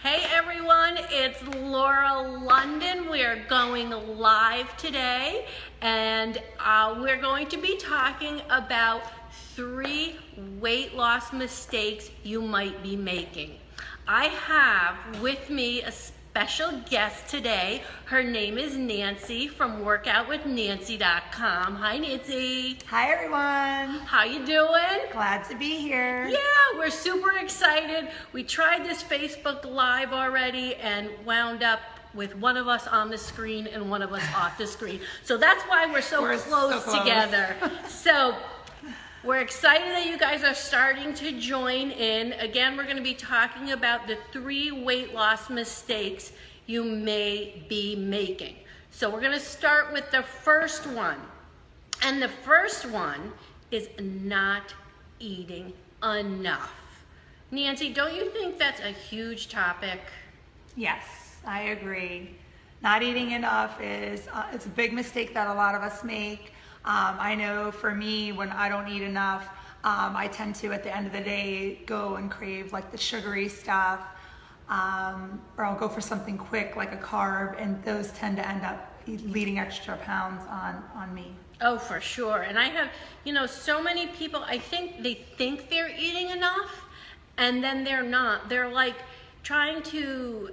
Hey everyone, it's Laura London. We are going live today and we're going to be talking about 3 weight loss mistakes you might be making. I have with me a special guest today. Her name is Nancy from workoutwithnancy.com. Hi Nancy. Hi everyone. How you doing? Glad to be here. Yeah, we're super excited. We tried this Facebook Live already and wound up with one of us on the screen and one of us off the screen. So that's why we're so close together. So we're excited that you guys are starting to join in. Again, we're going to be talking about the 3 weight loss mistakes you may be making. So we're going to start with the first one. And the first one is not eating enough. Nancy, don't you think that's a huge topic? Yes, I agree. Not eating enough is it's a big mistake that a lot of us make. I know for me, when I don't eat enough, I tend to, at the end of the day, go and crave like the sugary stuff, or I'll go for something quick like a carb, and those tend to end up leading extra pounds on me. Oh, for sure. And I have, so many people, I think they think they're eating enough, and then they're not. They're like trying to,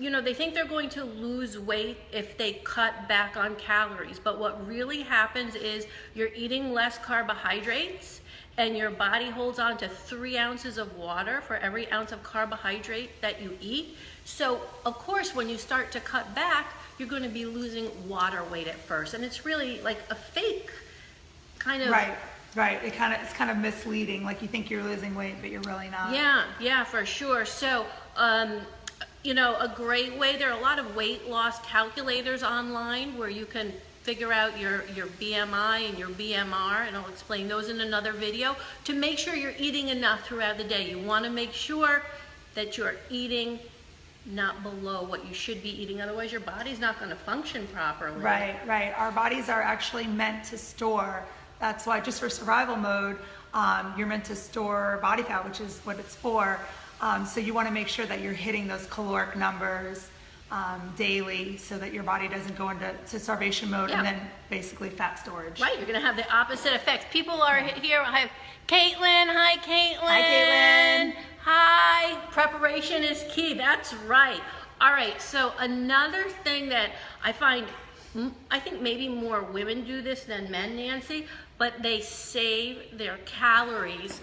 they think they're going to lose weight if they cut back on calories. But what really happens is you're eating less carbohydrates and your body holds on to 3 ounces of water for every ounce of carbohydrate that you eat. So, of course, when you start to cut back, you're going to be losing water weight at first. And it's really like a fake kind of... Right. It's kind of misleading. Like you think you're losing weight, but you're really not. Yeah, for sure. So, a great way, there are a lot of weight loss calculators online where you can figure out your BMI and your BMR, and I'll explain those in another video, to make sure you're eating enough throughout the day. You want to make sure that you're eating not below what you should be eating, otherwise your body's not going to function properly. Right. Our bodies are actually meant to store. That's why, just for survival mode, you're meant to store body fat, which is what it's for. So you want to make sure that you're hitting those caloric numbers daily so that your body doesn't go into starvation mode and then basically fat storage. Right, you're going to have the opposite effects. People are here. I have Caitlin. Hi, Caitlin. Hi, Caitlin. Hi. Preparation is key. That's right. All right, so another thing that I find, I think maybe more women do this than men, Nancy, but they save their calories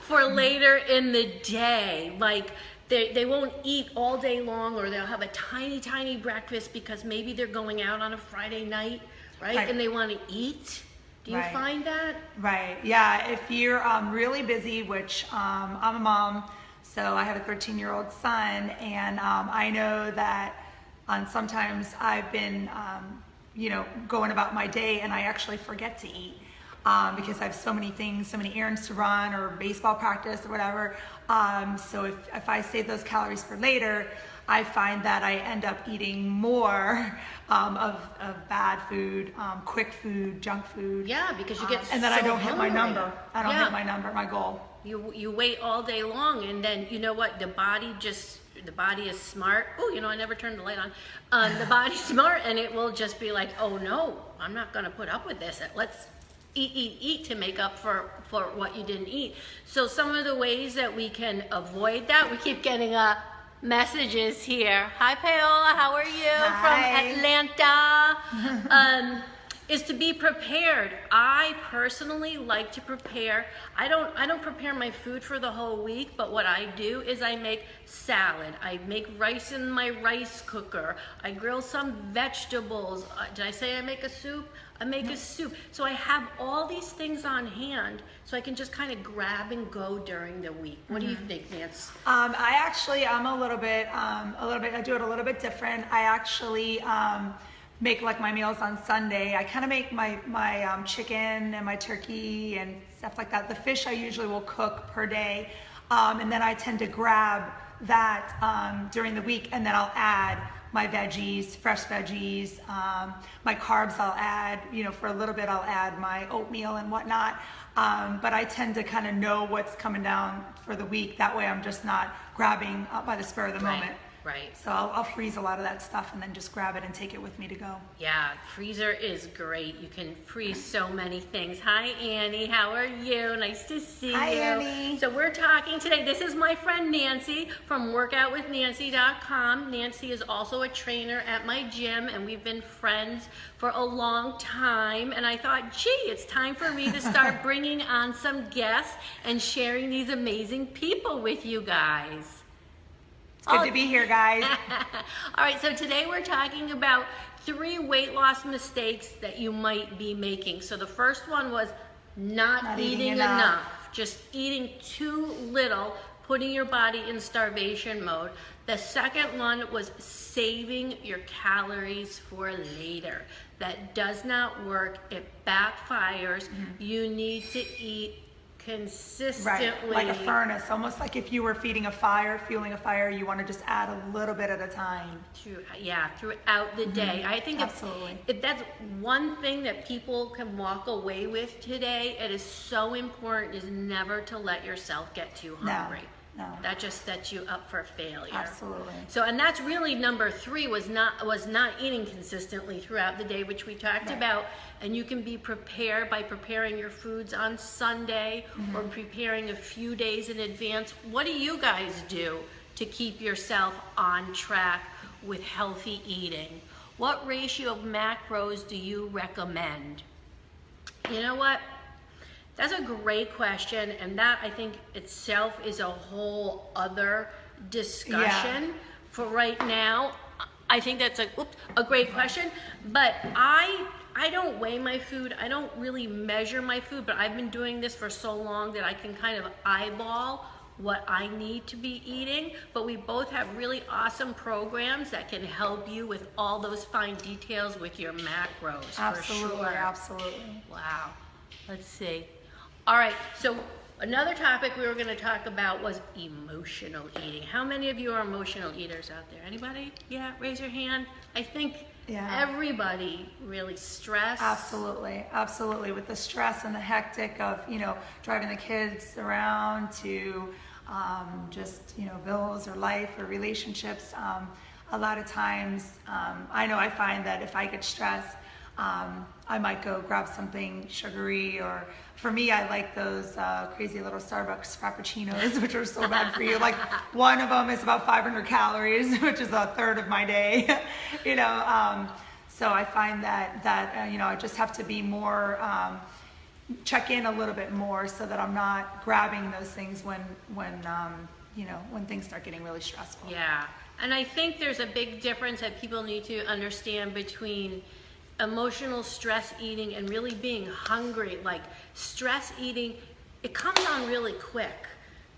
for later in the day. Like they won't eat all day long, or they'll have a tiny breakfast because maybe they're going out on a Friday night, right? And they want to eat. Do you find that? Right, yeah. If you're really busy, which I'm a mom, so I have a 13-year-old son, and I know that sometimes I've been going about my day and I actually forget to eat. Because I have so many things, so many errands to run, or baseball practice or whatever. So if I save those calories for later, I find that I end up eating more of bad food, quick food, junk food. Yeah, because you get and then I don't hit my hungry. number. I don't hit my number, my goal. You wait all day long, and then you know what? The body is smart. Oh, I never turned the light on. The body's smart, and it will just be like, oh no, I'm not going to put up with this. Let's eat to make up for what you didn't eat. So some of the ways that we can avoid that, we keep getting messages here. Hi Paola, how are you? Hi. From Atlanta. Is to be prepared. I personally like to prepare. I don't prepare my food for the whole week, but what I do is I make salad. I make rice in my rice cooker. I grill some vegetables. Did I say I make a soup? I make a soup. So I have all these things on hand so I can just kind of grab and go during the week. What do you think, Nance? I'm a little bit, I do it a little bit different. I actually make like my meals on Sunday. I kind of make my chicken and my turkey and stuff like that. The fish I usually will cook per day. And then I tend to grab that during the week, and then I'll add my veggies, fresh veggies. My carbs I'll add, for a little bit I'll add my oatmeal and whatnot. But I tend to kind of know what's coming down for the week. That way I'm just not grabbing by the spur of the moment. Right. So I'll freeze a lot of that stuff and then just grab it and take it with me to go. Yeah, freezer is great. You can freeze so many things. Hi, Annie. How are you? Nice to see you. Hi, Annie. So we're talking today. This is my friend Nancy from workoutwithnancy.com. Nancy is also a trainer at my gym, and we've been friends for a long time. And I thought, gee, it's time for me to start bringing on some guests and sharing these amazing people with you guys. Good to be here, guys. All right, so today we're talking about 3 weight loss mistakes that you might be making. So the first one was not eating enough, just eating too little, putting your body in starvation mode. The second one was saving your calories for later. That does not work. It backfires. You need to eat consistently. Right, like a furnace, almost like if you were fueling a fire, you want to just add a little bit at a time. Throughout the day. I think absolutely. If that's one thing that people can walk away with today, it is so important, is never to let yourself get too hungry. No. That just sets you up for failure. Absolutely. So, and that's really number 3, was not eating consistently throughout the day, which we talked about. And you can be prepared by preparing your foods on Sunday or preparing a few days in advance. What do you guys do to keep yourself on track with healthy eating? What ratio of macros do you recommend? You know what? That's a great question, and that, I think, itself is a whole other discussion. For right now. I think that's a great question, but I don't weigh my food. I don't really measure my food, but I've been doing this for so long that I can kind of eyeball what I need to be eating. But we both have really awesome programs that can help you with all those fine details with your macros. Absolutely, for sure. Absolutely. Wow. Let's see. All right, so another topic we were going to talk about was emotional eating. How many of you are emotional eaters out there? Anybody? Yeah, raise your hand. I think everybody really stressed. Absolutely. With the stress and the hectic of, driving the kids around to just, bills or life or relationships, a lot of times, I find that if I get stressed, I might go grab something sugary, or for me, I like those crazy little Starbucks Frappuccinos, which are so bad for you. Like one of them is about 500 calories, which is a third of my day. So I find that I just have to be more, check in a little bit more so that I'm not grabbing those things when things start getting really stressful. Yeah, and I think there's a big difference that people need to understand between emotional stress eating and really being hungry. Like stress eating, it comes on really quick,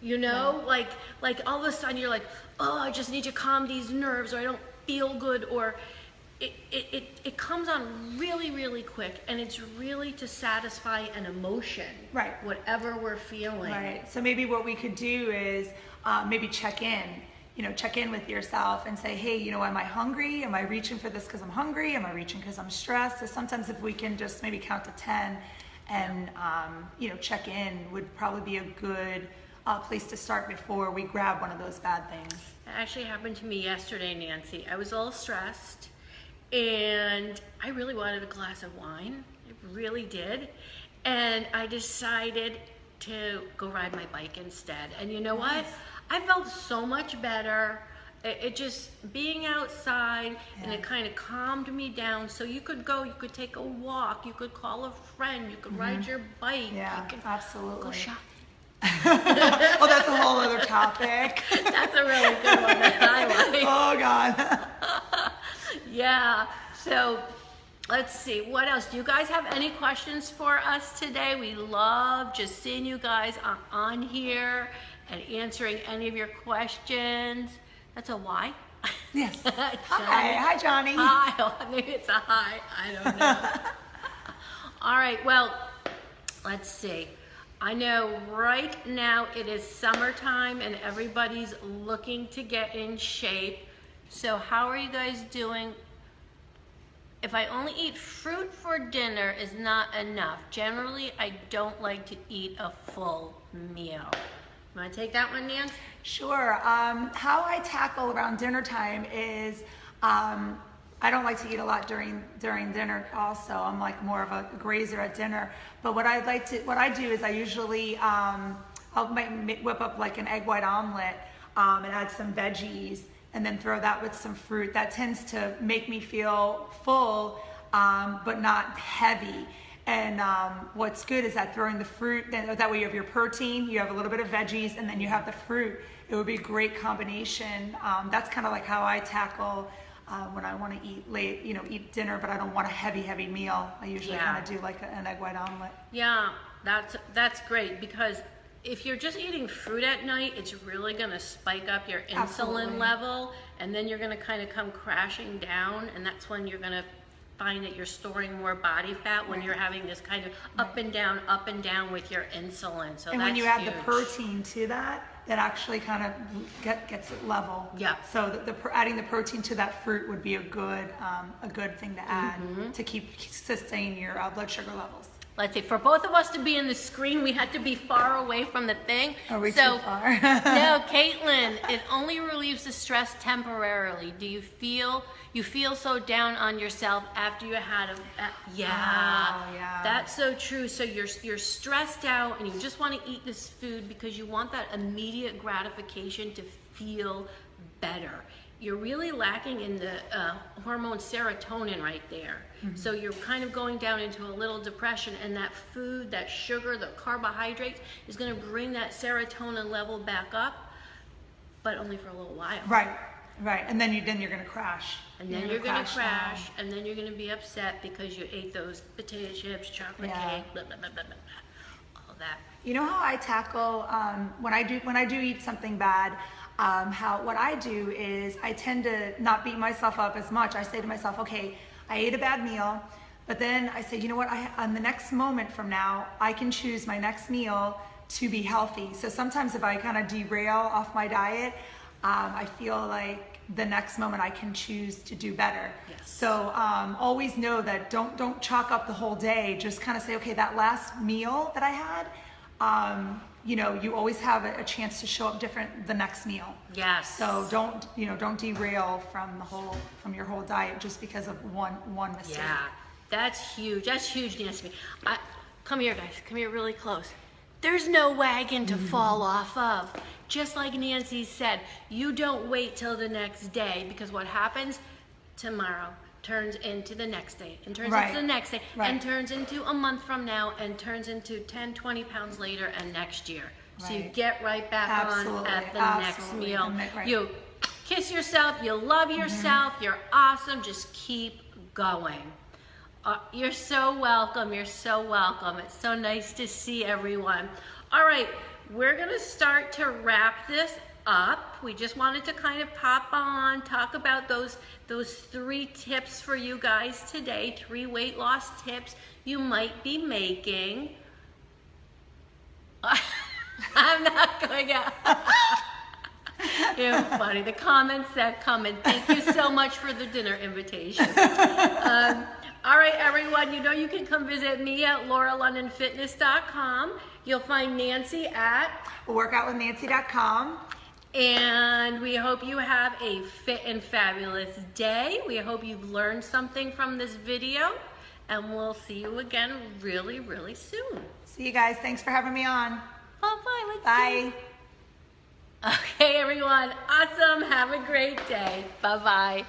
like all of a sudden you're like, oh, I just need to calm these nerves, or I don't feel good, or it comes on really, really quick, and it's really to satisfy an emotion, right? Whatever we're feeling. Right. So maybe what we could do is maybe check in. Check in with yourself and say, hey, am I hungry? Am I reaching for this because I'm hungry? Am I reaching because I'm stressed? So sometimes if we can just maybe count to 10 and, check in would probably be a good place to start before we grab one of those bad things. It actually happened to me yesterday, Nancy. I was a little stressed and I really wanted a glass of wine. I really did. And I decided to go ride my bike instead. And you know what? I felt so much better. It just being outside, and it kind of calmed me down. So you could take a walk, you could call a friend, you could ride your bike. Yeah, you can absolutely. go shopping. Oh, that's a whole other topic. That's a really good one that I like. Oh God. Yeah. So let's see, what else? Do you guys have any questions for us today? We love just seeing you guys on here and answering any of your questions. That's a why? Yes. Hi, Johnny. Hi. Oh, maybe it's a hi. I don't know. All right. Well, let's see. I know right now it is summertime and everybody's looking to get in shape. So how are you guys doing? If I only eat fruit for dinner is not enough. Generally, I don't like to eat a full meal. Want to take that one, Nan? Sure. How I tackle around dinner time is I don't like to eat a lot during dinner. Also, I'm like more of a grazer at dinner. But what I do is I usually might whip up like an egg white omelet and add some veggies, and then throw that with some fruit. That tends to make me feel full, but not heavy. And what's good is that throwing the fruit, that way you have your protein, you have a little bit of veggies, and then you have the fruit. It would be a great combination. That's kind of like how I tackle when I want to eat late, eat dinner, but I don't want a heavy meal. I usually kind of do like an egg white omelet. Yeah, that's great, because if you're just eating fruit at night, it's really going to spike up your insulin Absolutely. level, and then you're going to kind of come crashing down, and that's when you're going to find that you're storing more body fat when you're having this kind of up and down with your insulin. So and that's when you add huge. the protein to that actually kind of gets it level. Yeah. So adding the protein to that fruit would be a good thing to add to sustain your blood sugar levels. Let's see, for both of us to be in the screen, we had to be far away from the thing. Are we so, too far? No, Caitlin, it only relieves the stress temporarily. Do you feel so down on yourself after you had yeah. Oh, yeah. That's so true. So you're stressed out and you just want to eat this food because you want that immediate gratification to feel better. You're really lacking in the hormone serotonin right there. So you're kind of going down into a little depression, and that food, that sugar, the carbohydrates is going to bring that serotonin level back up, but only for a little while. Right. And then you're going to crash. And then you're going to crash, and then you're going to be upset because you ate those potato chips, chocolate cake, blah, blah, blah, blah, blah, all that. You know how I tackle when I do eat something bad. What I do is I tend to not beat myself up as much. I say to myself, okay, I ate a bad meal, but then I say, you know what? On the next moment from now, I can choose my next meal to be healthy. So sometimes if I kind of derail off my diet, I feel like the next moment I can choose to do better. Yes. So always know that don't chalk up the whole day. Just kind of say, okay, that last meal that I had, you always have a chance to show up different the next meal. Yes. So don't derail from your whole diet just because of one mistake. Yeah, that's huge. That's huge, Nancy. Come here, guys. Come here really close. There's no wagon to fall off of. Just like Nancy said, you don't wait till the next day, because what happens tomorrow turns into the next day, and turns into the next day, and turns into a month from now, and turns into 10, 20 pounds later, and next year. So you get right back on at the next meal. You kiss yourself, you love yourself, you're awesome, just keep going. You're so welcome, you're so welcome. It's so nice to see everyone. All right, we're gonna start to wrap this up. We just wanted to kind of pop on, talk about those 3 tips for you guys today, 3 weight loss tips you might be making. I'm not going out. You're funny. The comments that come in. Thank you so much for the dinner invitation. All right, everyone, you can come visit me at lauralondonfitness.com. You'll find Nancy at workoutwithnancy.com. And we hope you have a fit and fabulous day. We hope you've learned something from this video, and we'll see you again really, really soon. See you guys. Thanks for having me on. Bye-bye. Bye. Okay, everyone. Awesome. Have a great day. Bye-bye.